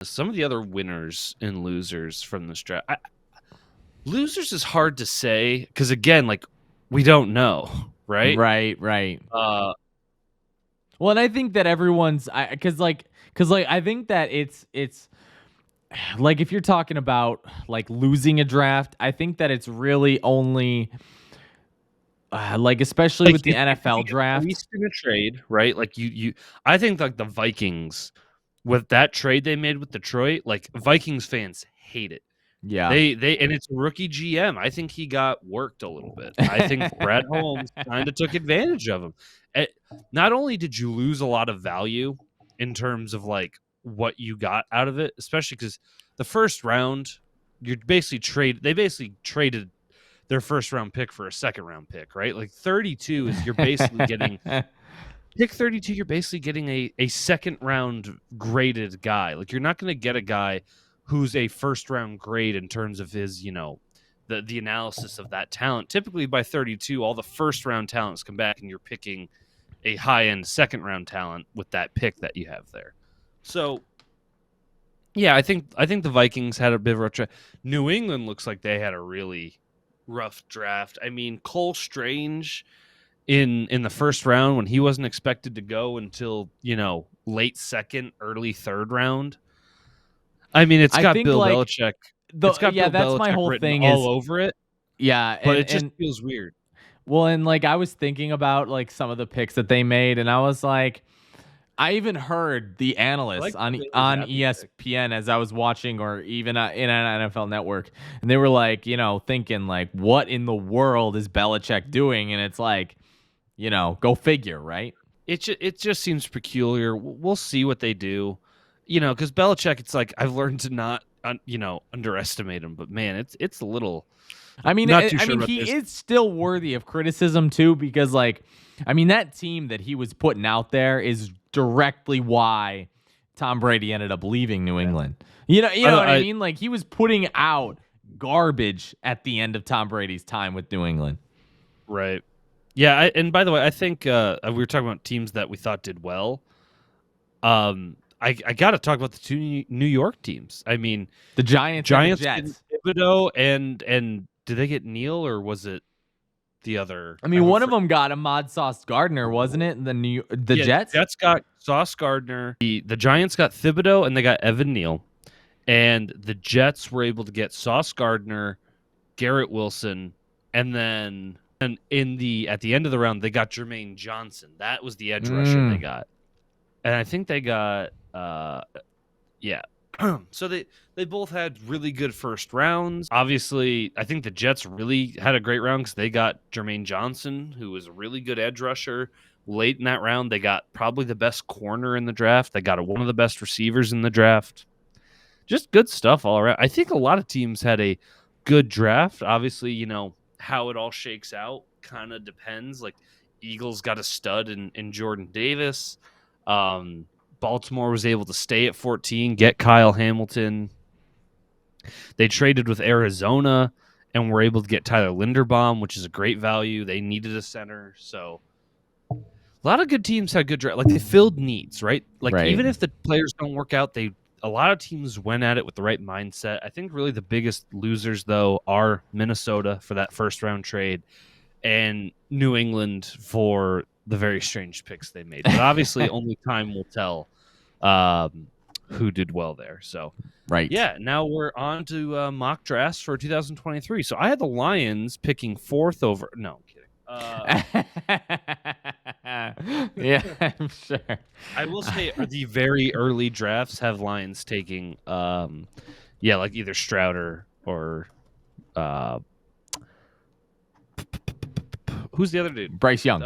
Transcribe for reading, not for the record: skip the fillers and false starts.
some of the other winners and losers from this draft. Losers is hard to say because again, like we don't know, right? Right. Well, and I think that everyone's because I think that it's like if you're talking about like losing a draft, I think that it's really only like especially Like with the if you NFL get draft. fleeced in a trade, right? Like I think like the Vikings with that trade they made with Detroit, like Vikings fans hate it. Yeah. They and it's a rookie GM. I think he got worked a little bit. I think Brad Holmes kind of took advantage of him. Not only did you lose a lot of value in terms of like what you got out of it, especially because the first round, they basically traded their first round pick for a second round pick, right? Like 32 is you're basically getting pick 32, you're basically getting a second round graded guy. Like you're not going to get a guy who's a first round grade in terms of his, the analysis of that talent. Typically by 32, all the first round talents come back and you're picking a high end second round talent with that pick that you have there. So yeah, I think the Vikings had a bit of a New England looks like they had a really rough draft. I mean, Cole Strange in the first round when he wasn't expected to go until, late second, early third round. I mean, it's got Bill Belichick. It's got Bill that's my Belichick whole written thing all over it. Yeah, But it just feels weird. Well, and like I was thinking about like some of the picks that they made, and I was like, I even heard the analysts on ESPN as I was watching, or even in an NFL Network, and they were like, thinking like, what in the world is Belichick doing? And it's like, go figure, right? It just seems peculiar. We'll see what they do, because Belichick. It's like I've learned to not, underestimate him. But man, it's a little. I mean, he is still worthy of criticism too, because like, I mean, that team that he was putting out there is directly why Tom Brady ended up leaving New England. You know what I mean? Like he was putting out garbage at the end of Tom Brady's time with New England. Right. Yeah, and by the way, I think we were talking about teams that we thought did well. I got to talk about the two New York teams. I mean, the Giants and the Jets. Thibodeau and did they get Neal or was it the other? I mean, one of them got Ahmad Sauce Gardner, wasn't it? The Jets. Jets got Sauce Gardner. The Giants got Thibodeau and they got Evan Neal, and the Jets were able to get Sauce Gardner, Garrett Wilson, and then. And at the end of the round, they got Jermaine Johnson. That was the edge rusher they got. And I think they got so they both had really good first rounds. Obviously, I think the Jets really had a great round because they got Jermaine Johnson, who was a really good edge rusher. Late in that round, they got probably the best corner in the draft. They got one of the best receivers in the draft. Just good stuff all around. I think a lot of teams had a good draft. Obviously, how it all shakes out kind of depends. Like Eagles got a stud in Jordan Davis. Baltimore was able to stay at 14, get Kyle Hamilton. They traded with Arizona and were able to get Tyler Linderbaum, which is a great value. They needed a center. So a lot of good teams had good draft. Like they filled needs, right? Like even if the players don't work out, a lot of teams went at it with the right mindset. I think really the biggest losers, though, are Minnesota for that first-round trade and New England for the very strange picks they made. But obviously, only time will tell who did well there. So, yeah, now we're on to mock drafts for 2023. So I had the Lions picking fourth over – no, I'm kidding. Yeah, I'm sure. I will say the very early drafts have Lions taking, like either Strouder or who's the other dude? Bryce Young.